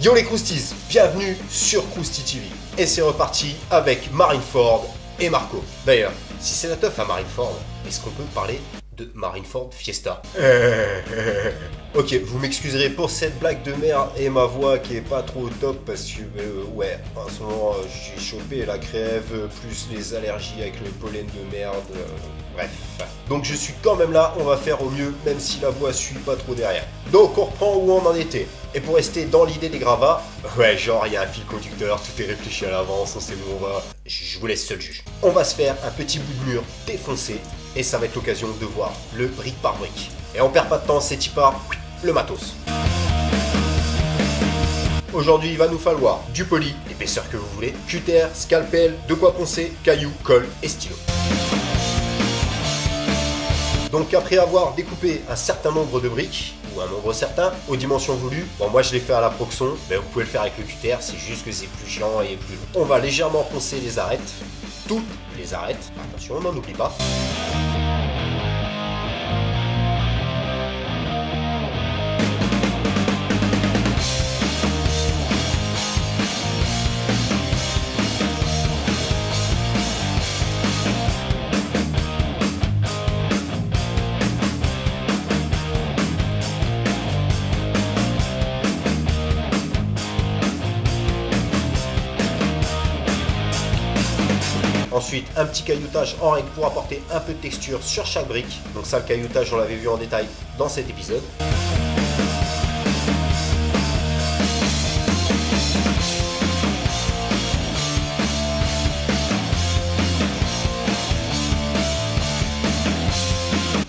Yo les Crousties, bienvenue sur Krusty TV. Et c'est reparti avec Marineford et Marco. D'ailleurs, si c'est la teuf à Marineford, est-ce qu'on peut parler de Marineford Fiesta? Ok, vous m'excuserez pour cette blague de merde et ma voix qui est pas trop au top parce que ouais, en ce moment j'ai chopé la crève, plus les allergies avec le pollen de merde, bref. Donc je suis quand même là, on va faire au mieux même si la voix suit pas trop derrière. Donc on reprend où on en était. Et pour rester dans l'idée des gravats, ouais genre il y a un fil conducteur, tout est réfléchi à l'avance, on sait où on va. Je vous laisse seul juge. On va se faire un petit bout de mur défoncé et ça va être l'occasion de voir le brique par brique. Et on perd pas de temps, c'est y part, le matos. Aujourd'hui, il va nous falloir du poli, l'épaisseur que vous voulez, cutter, scalpel, de quoi poncer, cailloux, colle et stylo. Donc après avoir découpé un certain nombre de briques, ou un nombre certain, aux dimensions voulues, bon moi je l'ai fait à la proxon, mais vous pouvez le faire avec le cutter, c'est juste que c'est plus chiant et plus long. On va légèrement poncer les arêtes, toutes les arêtes, attention on n'en oublie pas. Ensuite, un petit cailloutage en règle pour apporter un peu de texture sur chaque brique. Donc ça, le cailloutage, on l'avait vu en détail dans cet épisode.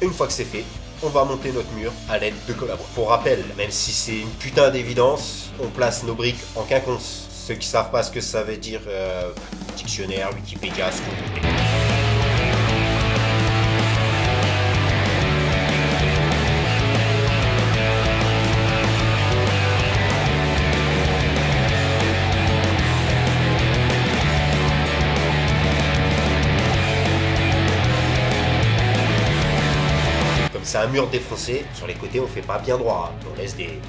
Une fois que c'est fait, on va monter notre mur à l'aide de colle à bois. Pour rappel, même si c'est une putain d'évidence, on place nos briques en quinconce. Ceux qui savent pas ce que ça veut dire, dictionnaire, Wikipédia, ce que vous voulez. Comme c'est un mur défoncé, sur les côtés on fait pas bien droit, hein. On laisse des...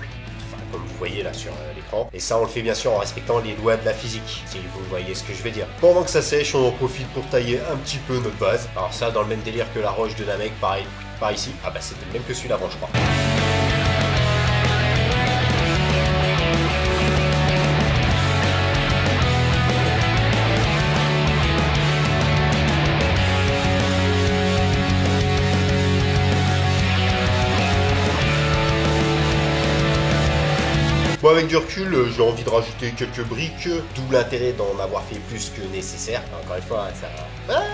comme vous voyez là sur l'écran. Et ça on le fait bien sûr en respectant les lois de la physique, si vous voyez ce que je veux dire. Pendant que ça sèche, on en profite pour tailler un petit peu notre base. Alors ça dans le même délire que la roche de Namek, pareil, par ici. Ah bah c'était le même que celui d'avant je crois. Bon, avec du recul, j'ai envie de rajouter quelques briques, d'où l'intérêt d'en avoir fait plus que nécessaire. Encore une fois, ça va.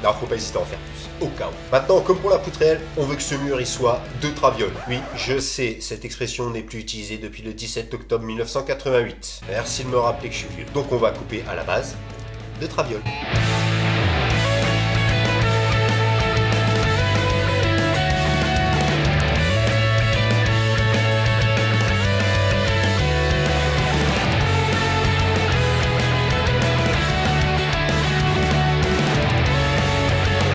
Non, faut pas hésiter à en faire plus, au cas où. Maintenant, comme pour la poutrelle, on veut que ce mur il soit de traviole. Oui, je sais, cette expression n'est plus utilisée depuis le 17 octobre 1988. Merci de me rappeler que je suis vieux. Donc on va couper à la base de traviole.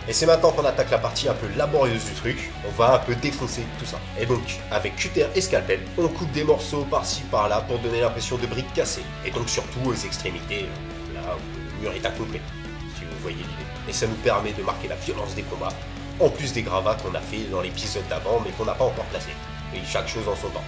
Et c'est maintenant qu'on attaque la partie un peu laborieuse du truc, on va un peu défoncer tout ça. Et donc, avec cutter et scalpel, on coupe des morceaux par-ci par-là pour donner l'impression de briques cassées. Et donc surtout aux extrémités, là où le mur est incomplet, si vous voyez l'idée. Et ça nous permet de marquer la violence des combats, en plus des gravats qu'on a fait dans l'épisode d'avant mais qu'on n'a pas encore placé. Et chaque chose en son temps.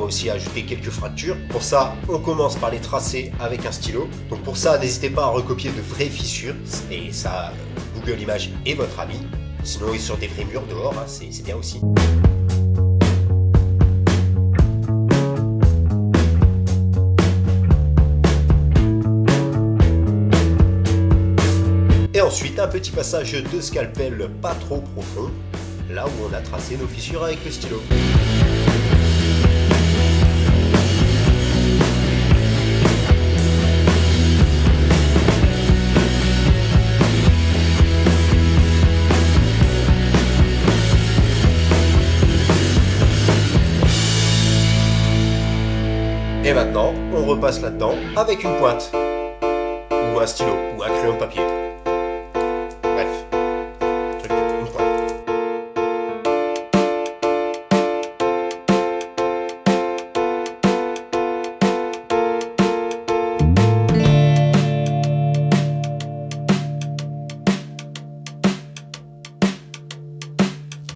va aussi ajouter quelques fractures. Pour ça, on commence par les tracer avec un stylo. Donc pour ça, n'hésitez pas à recopier de vraies fissures. Et ça, Google Images est votre ami. Sinon, sur des vrais murs dehors, hein, c'est bien aussi. Et ensuite, un petit passage de scalpel pas trop profond, là où on a tracé nos fissures avec le stylo. Et maintenant, on repasse là-dedans avec une pointe, ou un stylo, ou un crayon de papier. Bref, une pointe.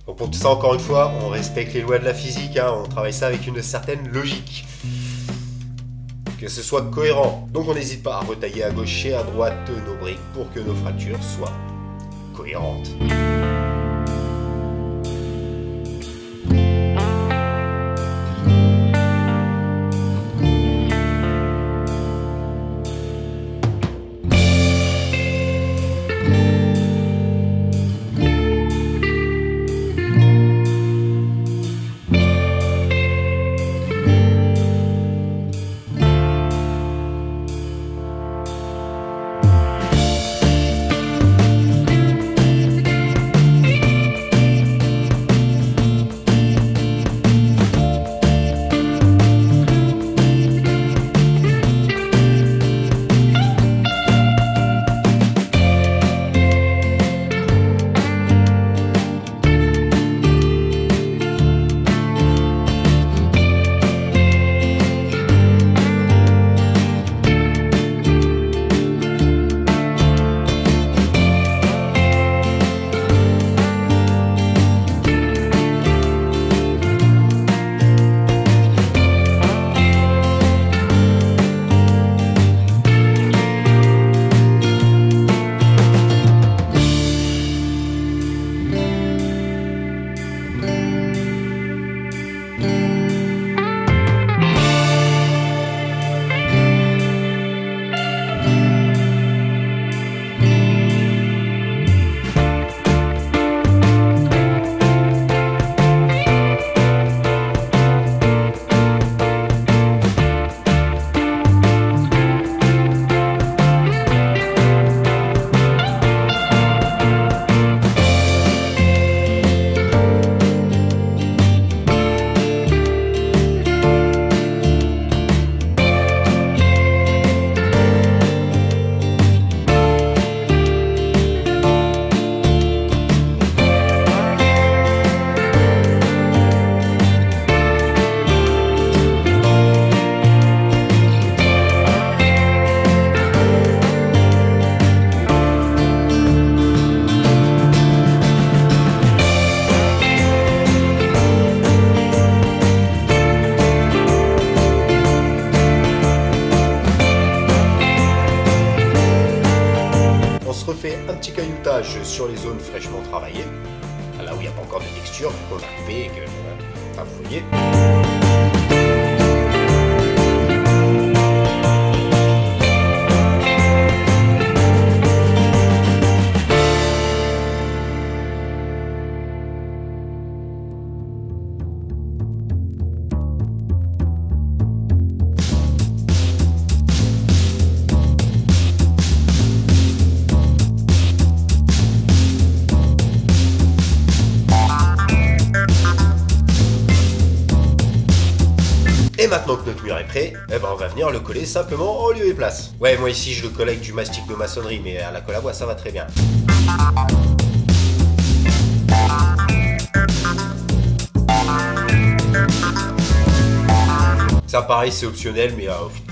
Bon, pour tout ça, encore une fois, on respecte les lois de la physique, hein, on travaille ça avec une certaine logique. Que ce soit cohérent. Donc on n'hésite pas à retailler à gauche et à droite nos briques pour que nos fractures soient cohérentes. Refait un petit cailloutage sur les zones fraîchement travaillées, là où il n'y a pas encore de texture, qu'on a coupé et que, enfin, vous voyez. Et maintenant que notre mur est prêt, eh ben on va venir le coller simplement en lieu et place. Ouais, moi ici je le colle avec du mastic de maçonnerie, mais à la colle à bois ça va très bien. Ça pareil c'est optionnel, mais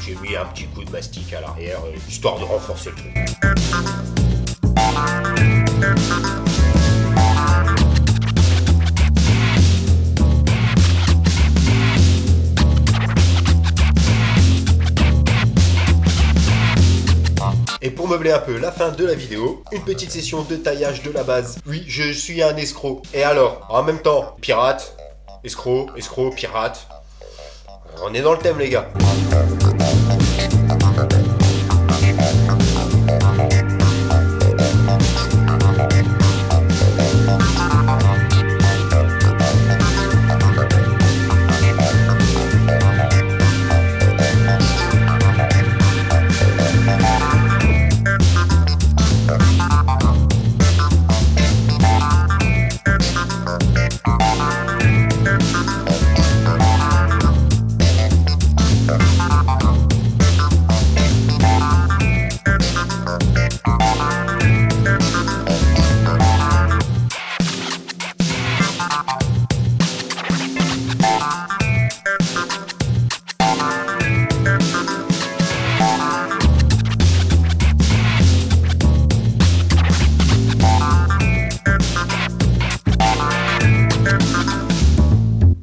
j'ai mis un petit coup de mastic à l'arrière, histoire de renforcer le truc. pour meubler un peu la fin de la vidéo, une petite session de taillage de la base. Oui, je suis un escroc. Et alors, en même temps, pirate, escroc, pirate. On est dans le thème, les gars.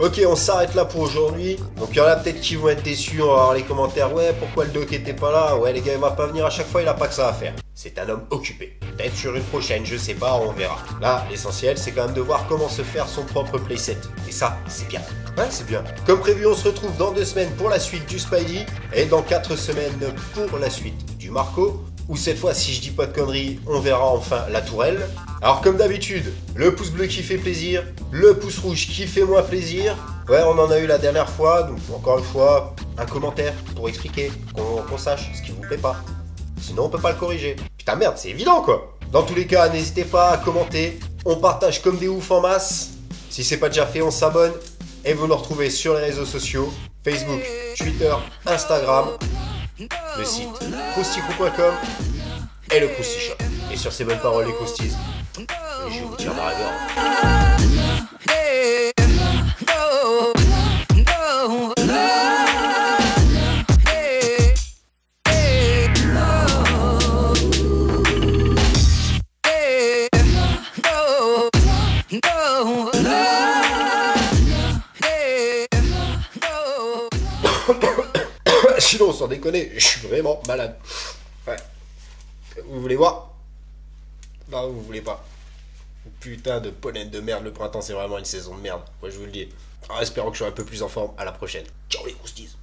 Ok, on s'arrête là pour aujourd'hui. Donc il y en a peut-être qui vont être déçus, on va voir les commentaires. Ouais, pourquoi le doc était pas là? Ouais, les gars, il va pas venir à chaque fois, il a pas que ça à faire. C'est un homme occupé. Peut-être sur une prochaine, je sais pas, on verra. Là, l'essentiel, c'est quand même de voir comment se faire son propre playset. Et ça, c'est bien. Ouais, c'est bien. Comme prévu, on se retrouve dans 2 semaines pour la suite du Spidey. Et dans 4 semaines pour la suite du Marco. Ou cette fois, si je dis pas de conneries, on verra enfin la tourelle. Alors comme d'habitude, le pouce bleu qui fait plaisir, le pouce rouge qui fait moins plaisir. Ouais, on en a eu la dernière fois, donc encore une fois, un commentaire pour expliquer, qu'on sache ce qui vous plaît pas. Sinon on peut pas le corriger. Putain merde, c'est évident quoi. Dans tous les cas, n'hésitez pas à commenter, on partage comme des oufs en masse. Si c'est pas déjà fait, on s'abonne. Et vous nous retrouvez sur les réseaux sociaux, Facebook, Twitter, Instagram, le site crousticrou.com et le Crousty Shop. Et sur ces bonnes paroles, les Crousties, je vais vous dire dans la gorge. Sinon, sans déconner, je suis vraiment malade. Ouais. Vous voulez voir? Non, vous voulez pas. Putain de pollen de merde, le printemps c'est vraiment une saison de merde. Moi je vous le dis. Alors, espérons que je serai un peu plus en forme. À la prochaine. Ciao les croustilles.